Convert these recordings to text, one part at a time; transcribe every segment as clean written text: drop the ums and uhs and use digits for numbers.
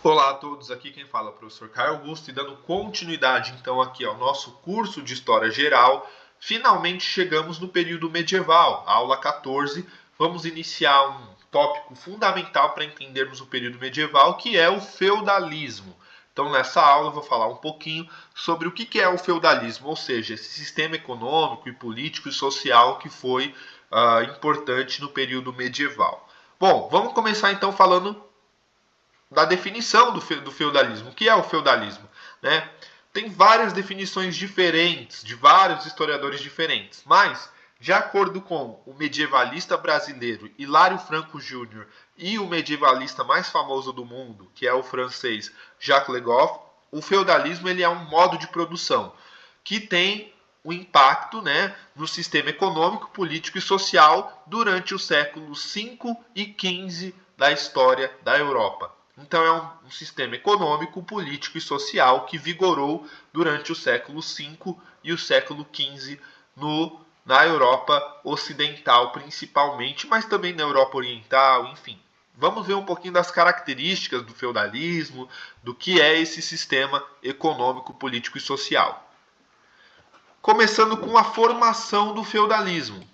Olá a todos, aqui quem fala é o professor Caio Augusto e dando continuidade então aqui ao nosso curso de História Geral, finalmente chegamos no período medieval, aula 14, vamos iniciar um tópico fundamental para entendermos o período medieval, que é o feudalismo. Então nessa aula eu vou falar um pouquinho sobre o que é o feudalismo, ou seja, esse sistema econômico e político e social que foi importante no período medieval. Bom, vamos começar então falando da definição do feudalismo. O que é o feudalismo? Né? Tem várias definições diferentes, de vários historiadores diferentes, mas, de acordo com o medievalista brasileiro Hilário Franco Júnior e o medievalista mais famoso do mundo, que é o francês Jacques Le Goff, o feudalismo ele é um modo de produção que tem um impacto, né, no sistema econômico, político e social durante os séculos 5 e 15 da história da Europa. Então é um sistema econômico, político e social que vigorou durante o século V e o século XV na Europa Ocidental principalmente, mas também na Europa Oriental, enfim. Vamos ver um pouquinho das características do feudalismo, do que é esse sistema econômico, político e social. Começando com a formação do feudalismo.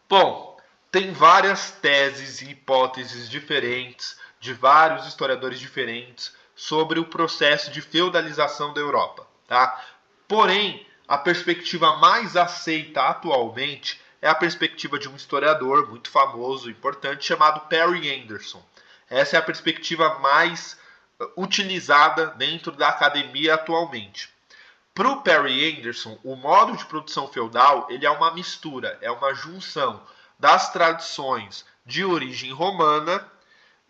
Bom, tem várias teses e hipóteses diferentes de vários historiadores diferentes sobre o processo de feudalização da Europa, tá? Porém, a perspectiva mais aceita atualmente é a perspectiva de um historiador muito famoso e importante chamado Perry Anderson. Essa é a perspectiva mais utilizada dentro da academia atualmente. Para o Perry Anderson, o modo de produção feudal ele é uma mistura, é uma junção das tradições de origem romana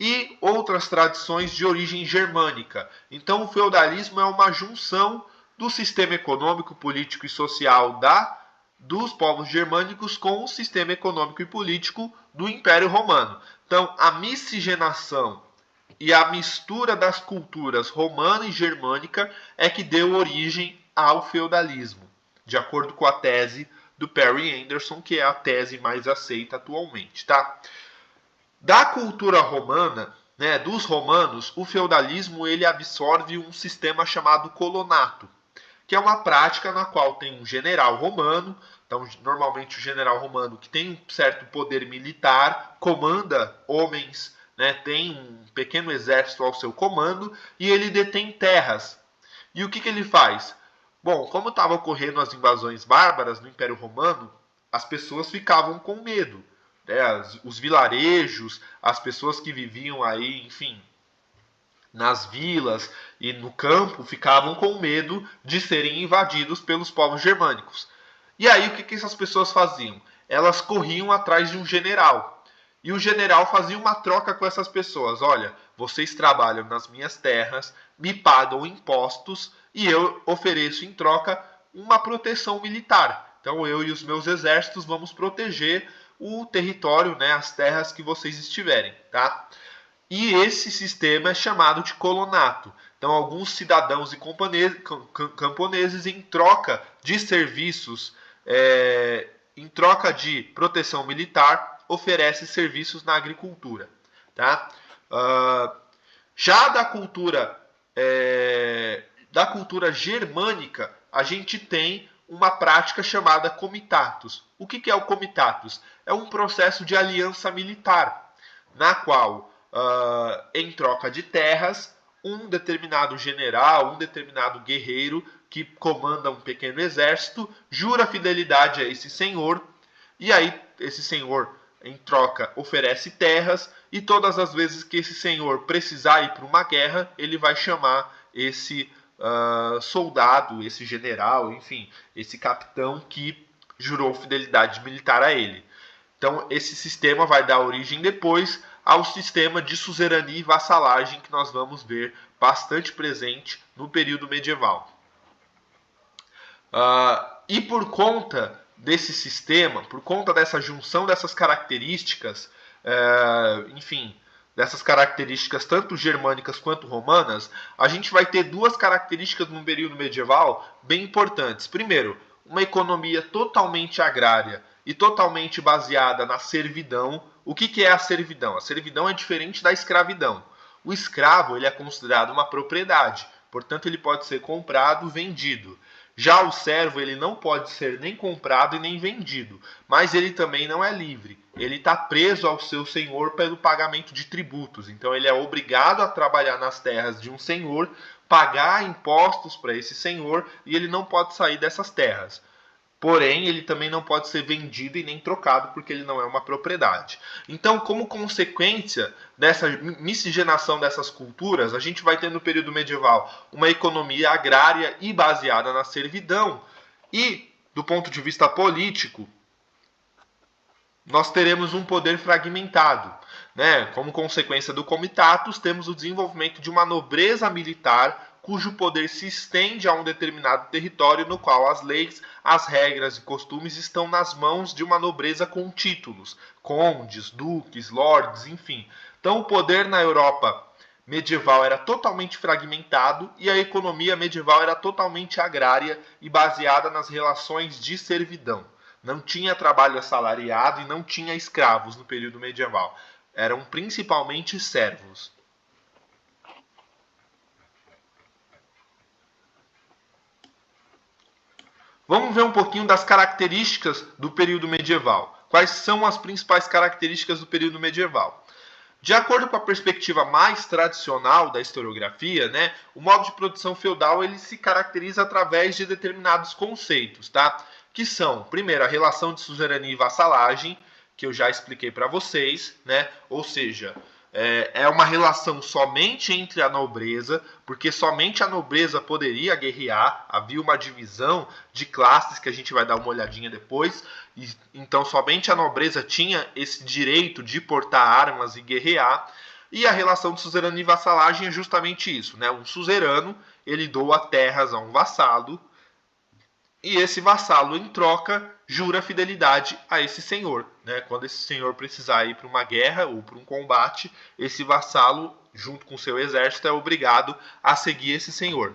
e outras tradições de origem germânica. Então, o feudalismo é uma junção do sistema econômico, político e social dos povos germânicos com o sistema econômico e político do Império Romano. Então, a miscigenação e a mistura das culturas romana e germânica é que deu origem ao feudalismo, de acordo com a tese do Perry Anderson, que é a tese mais aceita atualmente, tá? Da cultura romana, né, dos romanos, o feudalismo ele absorve um sistema chamado colonato, que é uma prática na qual tem um general romano, então normalmente o general romano que tem um certo poder militar, comanda homens, né, tem um pequeno exército ao seu comando e ele detém terras. E o que ele faz? Bom, como estavam ocorrendo as invasões bárbaras no Império Romano, as pessoas ficavam com medo. Né? Os vilarejos, as pessoas que viviam aí, enfim, nas vilas e no campo, ficavam com medo de serem invadidos pelos povos germânicos. E aí o que essas pessoas faziam? Elas corriam atrás de um general. E o general fazia uma troca com essas pessoas. Olha, vocês trabalham nas minhas terras, me pagam impostos e eu ofereço em troca uma proteção militar. Então eu e os meus exércitos vamos proteger o território, né, as terras que vocês estiverem, tá? E esse sistema é chamado de colonato. Então alguns cidadãos e camponeses em troca de serviços, em troca de proteção militar, oferecem serviços na agricultura, tá? Já da cultura germânica, a gente tem uma prática chamada comitatus. O que é o comitatus? É um processo de aliança militar, na qual, em troca de terras, um determinado general, um determinado guerreiro que comanda um pequeno exército, jura fidelidade a esse senhor, e aí esse senhor, em troca, oferece terras, e todas as vezes que esse senhor precisar ir para uma guerra, ele vai chamar esse soldado, esse general, enfim, esse capitão que jurou fidelidade militar a ele. Então, esse sistema vai dar origem depois ao sistema de suzerania e vassalagem que nós vamos ver bastante presente no período medieval. E por conta desse sistema, por conta dessa junção dessas características, enfim, dessas características tanto germânicas quanto romanas, a gente vai ter duas características no período medieval bem importantes. Primeiro, uma economia totalmente agrária e totalmente baseada na servidão, O que é a servidão? A servidão é diferente da escravidão. O escravo ele é considerado uma propriedade, portanto ele pode ser comprado, vendido. Já o servo ele não pode ser nem comprado e nem vendido, mas ele também não é livre. Ele está preso ao seu senhor pelo pagamento de tributos. Então ele é obrigado a trabalhar nas terras de um senhor, pagar impostos para esse senhor e ele não pode sair dessas terras. Porém, ele também não pode ser vendido e nem trocado, porque ele não é uma propriedade. Então, como consequência dessa miscigenação dessas culturas, a gente vai ter no período medieval uma economia agrária e baseada na servidão. E, do ponto de vista político, nós teremos um poder fragmentado. Como consequência do comitatus, temos o desenvolvimento de uma nobreza militar cujo poder se estende a um determinado território no qual as leis, as regras e costumes estão nas mãos de uma nobreza com títulos, condes, duques, lordes, enfim. Então o poder na Europa medieval era totalmente fragmentado e a economia medieval era totalmente agrária e baseada nas relações de servidão. Não tinha trabalho assalariado e não tinha escravos no período medieval. Eram principalmente servos. Vamos ver um pouquinho das características do período medieval. Quais são as principais características do período medieval? De acordo com a perspectiva mais tradicional da historiografia, o modo de produção feudal ele se caracteriza através de determinados conceitos, tá? Que são, primeiro, a relação de suzerania e vassalagem, que eu já expliquei para vocês, Ou seja, é uma relação somente entre a nobreza, porque somente a nobreza poderia guerrear, havia uma divisão de classes que a gente vai dar uma olhadinha depois, então somente a nobreza tinha esse direito de portar armas e guerrear, e a relação de suzerania e vassalagem é justamente isso, um suzerano, ele doa terras a um vassalo, e esse vassalo, em troca, jura fidelidade a esse senhor. Quando esse senhor precisar ir para uma guerra ou para um combate, esse vassalo, junto com seu exército, é obrigado a seguir esse senhor.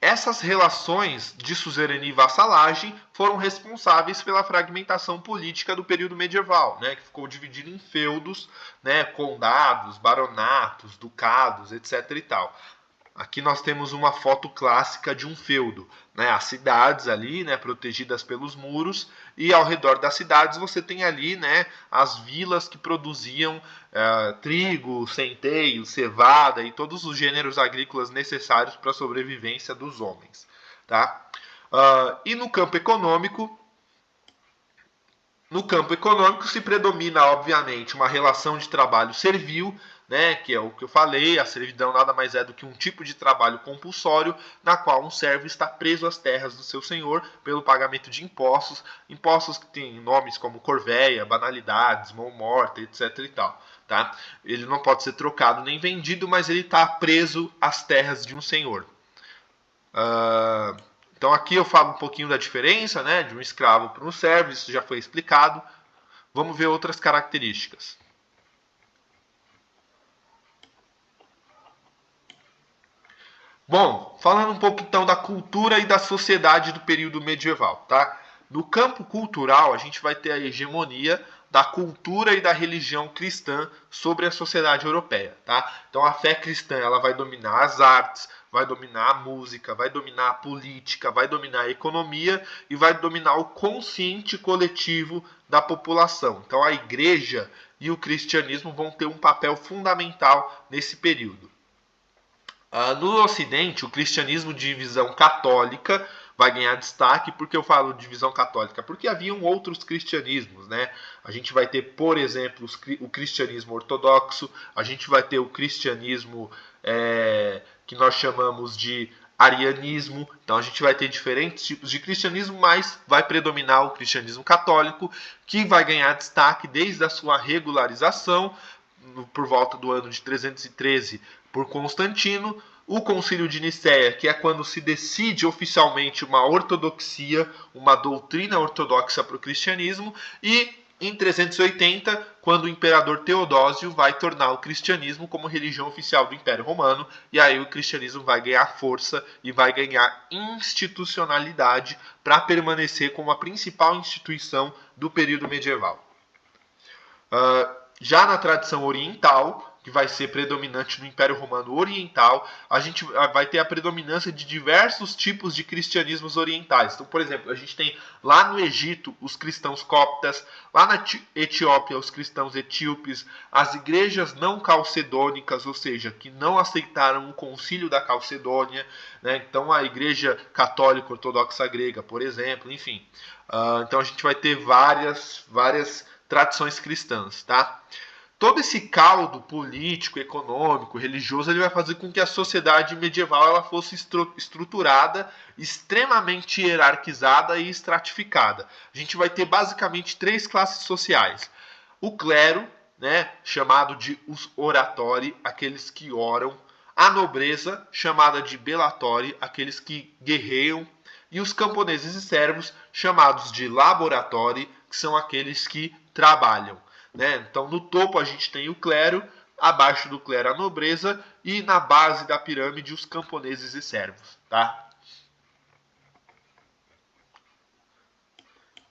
Essas relações de suzerania e vassalagem foram responsáveis pela fragmentação política do período medieval, que ficou dividido em feudos, condados, baronatos, ducados, etc. e tal. Aqui nós temos uma foto clássica de um feudo, as cidades ali, protegidas pelos muros, e ao redor das cidades você tem ali, as vilas que produziam trigo, centeio, cevada e todos os gêneros agrícolas necessários para a sobrevivência dos homens, tá? E no campo econômico se predomina, obviamente, uma relação de trabalho servil, que é o que eu falei, a servidão nada mais é do que um tipo de trabalho compulsório, na qual um servo está preso às terras do seu senhor pelo pagamento de impostos que têm nomes como corvéia, banalidades, mão morta, etc. e tal. Tá? Ele não pode ser trocado nem vendido, mas ele está preso às terras de um senhor. Então aqui eu falo um pouquinho da diferença de um escravo para um servo, isso já foi explicado. Vamos ver outras características. Bom, falando um pouco então da cultura e da sociedade do período medieval, tá? No campo cultural, a gente vai ter a hegemonia da cultura e da religião cristã sobre a sociedade europeia, tá? Então a fé cristã, ela vai dominar as artes, vai dominar a música, vai dominar a política, vai dominar a economia e vai dominar o consciente coletivo da população. Então a igreja e o cristianismo vão ter um papel fundamental nesse período. No Ocidente, o cristianismo de visão católica vai ganhar destaque. Por que eu falo de visão católica? Porque haviam outros cristianismos, A gente vai ter, por exemplo, o cristianismo ortodoxo, a gente vai ter o cristianismo que nós chamamos de arianismo. Então a gente vai ter diferentes tipos de cristianismo, mas vai predominar o cristianismo católico, que vai ganhar destaque desde a sua regularização, por volta do ano de 313, por Constantino, o Concílio de Nicéia, que é quando se decide oficialmente uma ortodoxia, uma doutrina ortodoxa para o cristianismo, e em 380, quando o imperador Teodósio vai tornar o cristianismo como religião oficial do Império Romano, e aí o cristianismo vai ganhar força e vai ganhar institucionalidade para permanecer como a principal instituição do período medieval. Já na tradição oriental, que vai ser predominante no Império Romano Oriental, a gente vai ter a predominância de diversos tipos de cristianismos orientais. Então, por exemplo, a gente tem lá no Egito os cristãos coptas, lá na Etiópia os cristãos etíopes, as igrejas não calcedônicas, ou seja, que não aceitaram o concílio da Calcedônia, né? Então a igreja católica ortodoxa grega, por exemplo, enfim. Então a gente vai ter várias tradições cristãs, tá? Todo esse caldo político, econômico, religioso, ele vai fazer com que a sociedade medieval ela fosse estruturada, extremamente hierarquizada e estratificada. A gente vai ter basicamente 3 classes sociais. O clero, né, chamado de os oratori, aqueles que oram. A nobreza, chamada de belatori, aqueles que guerreiam. E os camponeses e servos, chamados de laboratori, que são aqueles que trabalham. Né? Então, no topo a gente tem o clero, abaixo do clero a nobreza e na base da pirâmide os camponeses e servos. Tá?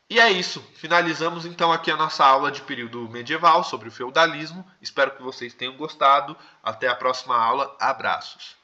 E é isso. Finalizamos então aqui a nossa aula de período medieval sobre o feudalismo. Espero que vocês tenham gostado. Até a próxima aula. Abraços.